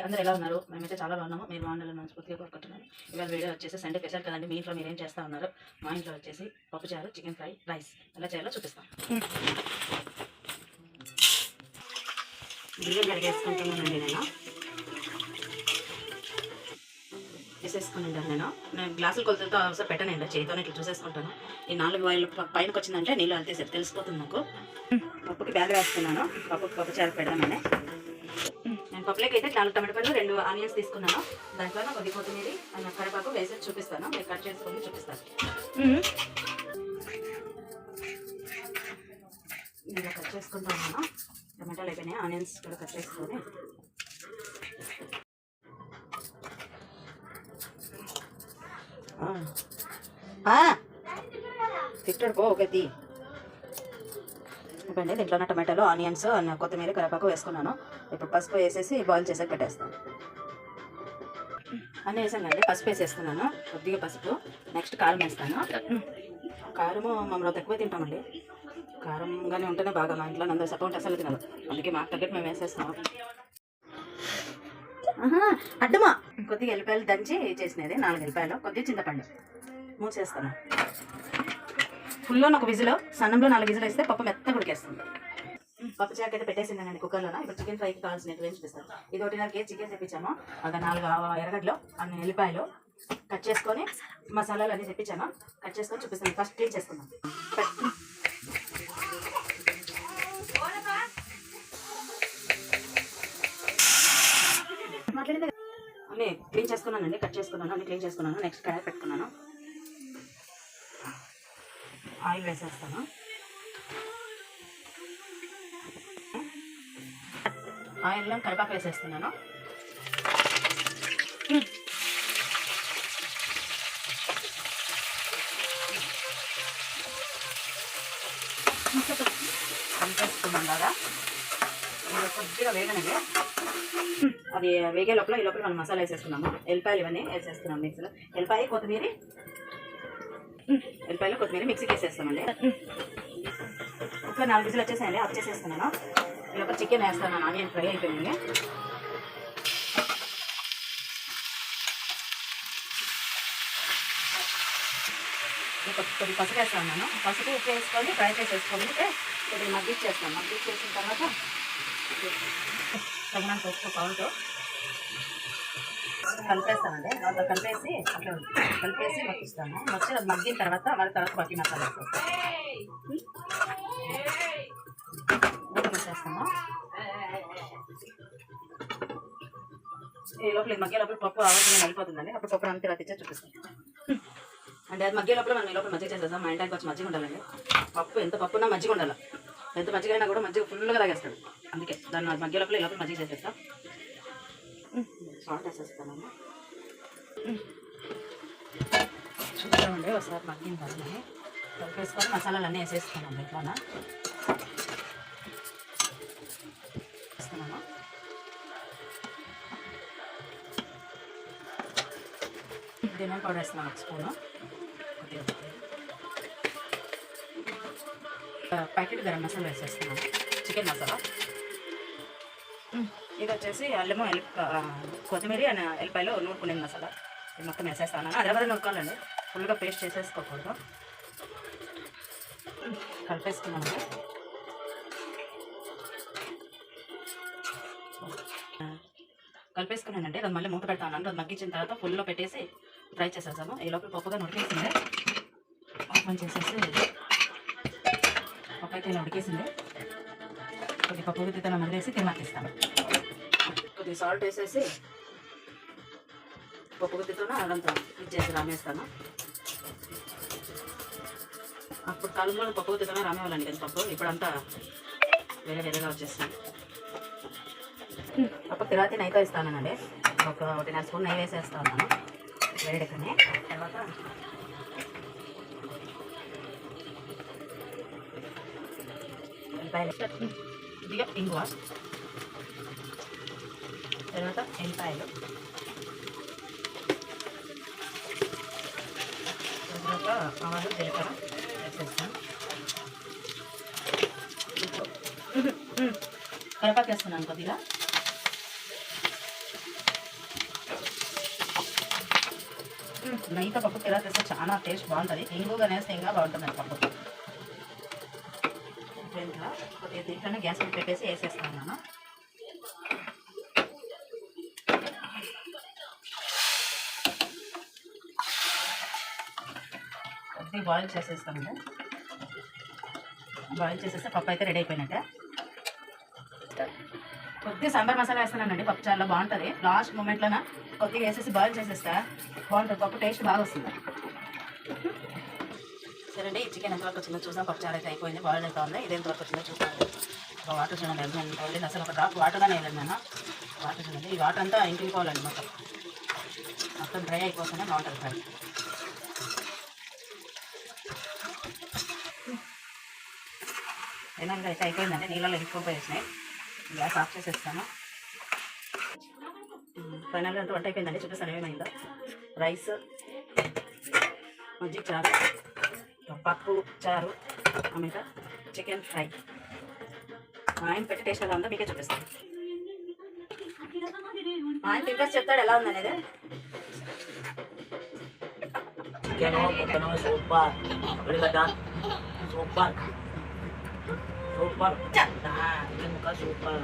అందరూ ఎలా ఉన్నారు? మేమైతే చాలా బాగున్నాము. మీరు బాగుండాలని మనస్ఫూర్తిగా కోరుకుంటున్నాను. ఇవాళ వీడియో వచ్చేసి సండే స్పెషల్ కదండి. మీ ఇంట్లో మీరేం చేస్తా ఉన్నారు? మా ఇంట్లో వచ్చేసి పప్పుచారు, చికెన్ ఫ్రై, రైస్ ఎలా చేయాలో చూపిస్తాం. బియ్యం కడిగేసుకుంటున్నానండి. నేను గ్లాసులు కొలతలతో అవసరం పెట్టనండి, చేతితోనే ఇట్లా చూసేసుకుంటాను. ఈ 4 వాయిల్ పైనకి వచ్చిందంటే నీళ్ళు అంతే తెలిసిపోతుంది నాకు. పప్పుకి బ్యాగ్ వేస్తున్నాను. పప్పుచారు పెడదామని నేను పప్పులోకి అయితే 4 టమాటాలు 2 ఆనియన్స్ తీసుకున్నాను. దాంట్లో కొద్ది కొత్తిమీర కరివేపాకు వేసి చూపిస్తాను. మీరు కట్ చేసుకొని చూపిస్తాను. ఇలా కట్ చేసుకుంటా ఉన్నాను. టమాటాలు అయిపోయినాయి, ఆనియన్స్ కూడా కట్ చేసుకొని తిట్టాడు పో ఒకటి ఇవ్వండి. దీంట్లో ఉన్న టమాటాలు, ఆనియన్స్, కొత్తిమీర, కరివేపాకు వేసుకున్నాను. ఇప్పుడు పసుపు వేసేసి బాయిల్ చేసాక పెట్టేస్తాను. అన్నీ వేసానండి. పసుపు వేసేస్తున్నాను, కొద్దిగా పసుపు. నెక్స్ట్ కారం వేస్తాను. కారము మమ్మల్ని తక్కువ తింటామండి. కారంగానే ఉంటేనే బాగా. మా ఇంట్లో అందరూ సపోర్ట్ అసలు తినదు, అందుకే మాకు తగ్గట్టు మేము వేసేస్తాము. అడ్డమా కొద్దిగా ఎల్లిపాయలు దంచి చేసినది, 4 ఎల్లిపాయలు, కొద్దిగా చింతపండు మూసేస్తాను. ఫుల్లో ఒక విజిల్, సన్నంలో 4 విజిల్ వేస్తే పప్పు మెత్తగా ఉడికేస్తుంది. పప్పు చాక్ అయితే పెట్టేసిందండి కుక్కర్లో. ఇప్పుడు చికెన్ ఫ్రైకి కావాల్సినవి వేసి చూపిస్తాను. ఇది 1.5 కేజీ చికెన్ తెప్పించాము. ఒక 4 ఎర్రగడ్డలు, 2 ఎల్లిపాయలు కట్ చేసుకొని, మసాలాలు అన్నీ తెప్పించాను. కట్ చేసుకొని చూపిస్తాను. ఫస్ట్ క్లీన్ చేసుకున్నాం. అన్నీ క్లీన్ చేసుకున్నానండి, కట్ చేసుకున్నాను, అన్ని క్లీన్ చేసుకున్నాను. నెక్స్ట్ కడాయి పెట్టుకున్నాను. ఆయిల్ వేసేస్తాను. ఆయిల్లో కరివేపాకు వేసేస్తున్నాను. కలిపేసుకున్నాం బాగా. కొద్దిగా వేగనది. అది వేగే లోపల ఈ లోపల మనం మసాలా వేసేసుకున్నాము. ఎల్లిపాయలు ఇవన్నీ వేసేస్తున్నాం మిక్సీలో. ఎల్లిపాయలు కొత్తిమీర మిక్సీకి వేసేస్తామండి. ఒక 4 విజిల్ వచ్చేసాయండి, ఆఫ్ చేసేస్తున్నాను. ఈ లోపల చికెన్ వేస్తాను. ఆనియన్ ఫ్రై అయిపోయింది. కొద్ది పసుపు వేస్తాను. పసుపు ఉప్పు వేసుకొని ఫ్రై చేసేసుకొని కొద్దిగా మగ్గిచ్చేస్తాను. మగ్గిచ్చేసిన తర్వాత తగినంత ఉప్పు పావుతో కలిపేస్తానండి. దాంట్లో కలిపేసి మగ్గిస్తాను. మగ్గిన తర్వాత బాకీ మసాలా వేసేస్తాము. ఈ లోపల మగ్గే లోపల పప్పు ఆవరణ అయిపోతుందండి. అప్పుడు పప్పు అంతా తెచ్చే చూపిస్తాను. అంటే అది మగ్గే లోపల మనం ఈ లోపల మజ్జిగ చేసేస్తాం. మా ఇంటికి వచ్చి మజ్జిగ ఉండాలండి. ఎంత పప్పున్నా మజ్జిగ ఉండాలి. ఎంత మజ్జిగ అయినా కూడా మజ్జిగ ఫుల్గా తాగేస్తాడు. అందుకే దాన్ని మగ్గే లోపల ఈ లోపల మజ్జిగ చేసేస్తాం. సాల్ట్ వేసేస్తాను. చూద్దామండి ఒకసారి మగ్గిన తర్వాత కలిపేసుకొని మసాలాలు అన్నీ వేసేస్తున్నాను. ఇట్లా వేస్తున్నాను. ధనియాల పౌడర్ వేస్తున్నాను 1 స్పూను. ప్యాకెట్ గరం మసాలా వేసేస్తున్నాను, చికెన్ మసాలా. ఇది వచ్చేసి అల్లము, కొత్తిమీర, ఎల్లిపాయలు నూరుకునే మసాలా. ఇది మొత్తం వేసేస్తాను. అదే నూరుకోవాలండి, ఫుల్గా పేస్ట్ చేసేసుకోకూడదు. కలిపేసుకున్నాము. కలిపేసుకున్నానండి. అది మళ్ళీ మూత పెడతాను. అది మగ్గించిన తర్వాత ఫుల్లో పెట్టేసి ఫ్రై చేసేసాము. ఈ లోపల పప్పుగా ఉడికేసింది. ఓపెన్ చేసేసి పప్పు అయితే ఇలా ఉడికేసింది. కొద్ది పప్పు ఉడికితే వదిలేసి తిమ్మకిస్తాను. కొద్దిగా సాల్ట్ వేసేసి పప్పు గుత్తితోనే అదంతా ఇచ్చేసి రామేస్తాను. అప్పుడు కాలంలో పప్పు గుత్తితోనే రామేవాళ్ళండి కదా పప్పు. ఇప్పుడంతా వేరేగా వచ్చేస్తుంది. పప్పు తర్వాత నెయ్యితో ఇస్తానండి. ఒక 1.5 స్పూన్ నెయ్యి వేసేస్తాను వేడికనే. తర్వాత కొద్దిగా ఇంగువ, తర్వాత ఎల్లిపాయలు, తర్వాత ఆవాలు, జీలకర్ర వేసేస్తాను. కరివేపాకు వేస్తున్నాను కొద్దిగా. నెయ్యితో పప్పు ఇలా తెస్తే చాలా టేస్ట్ బాగుంటుంది. ఇంగుగా వేస్తే ఇంకా బాగుంటుంది పప్పు. ఇంకా కొద్దిగా దీంట్లోనే గ్యాస్ మీద పెట్టేసి వేసేస్తాను నేను. కొద్దిగా బాయిల్ చేసేస్తానండి. బాయిల్ చేసేస్తే పప్పు అయితే రెడీ అయిపోయినట్టే. కొద్దిగా సాంబార్ మసాలా వేస్తానండి. పప్పు చాలా బాగుంటుంది. లాస్ట్ మూమెంట్లోన కొద్దిగా వేసేసి బాయిల్ చేసేస్తా బాగుంటుంది. పప్పు టేస్ట్ బాగా వస్తుంది. సరేండి, ఈ చికెన్ ఎంతవరకు వచ్చిందో చూసాం. పప్పు చాలా అయితే అయిపోయింది. బాయిల్ అయితే ఉంది. ఇది ఎంతవరకు వచ్చిందో చూస్తాను. ఒక వాటర్ చూడండి, వెళ్ళింది అసలు ఒక డ్రాప్ వాటర్గానే వెళ్ళండి నేను. వాటర్ చూడండి, ఈ వాటర్ అంతా ఇంటికి పోవాలండి. మొత్తం డ్రై అయిపోతేనే బాగుంటుంది ఫ్రై. ఫైనల్గా అయితే అయిపోయిందండి. నీళ్ళలో ఇంకిపోయేసినాయి. గ్యాస్ ఆఫ్ చేసేస్తాను. ఫైనల్గా అంతా వంట అయిపోయిందండి. చూపిస్తాను ఏమైందో. రైస్, మజ్జిగ చారు, పప్పు చారు, ఆమెగా చికెన్ ఫ్రై. మా ఆయన పెట్టి టేస్ట్ ఎలా ఉందో మీకే చూపిస్తాను. మా ఆయన ఫింగర్స్ చెప్తాడు ఎలా ఉందనేది. చికెన్ సూపర్, ఉల్లిగడ్డ సూపర్ సూపర్, చికెన్ ముక్క సూపర్.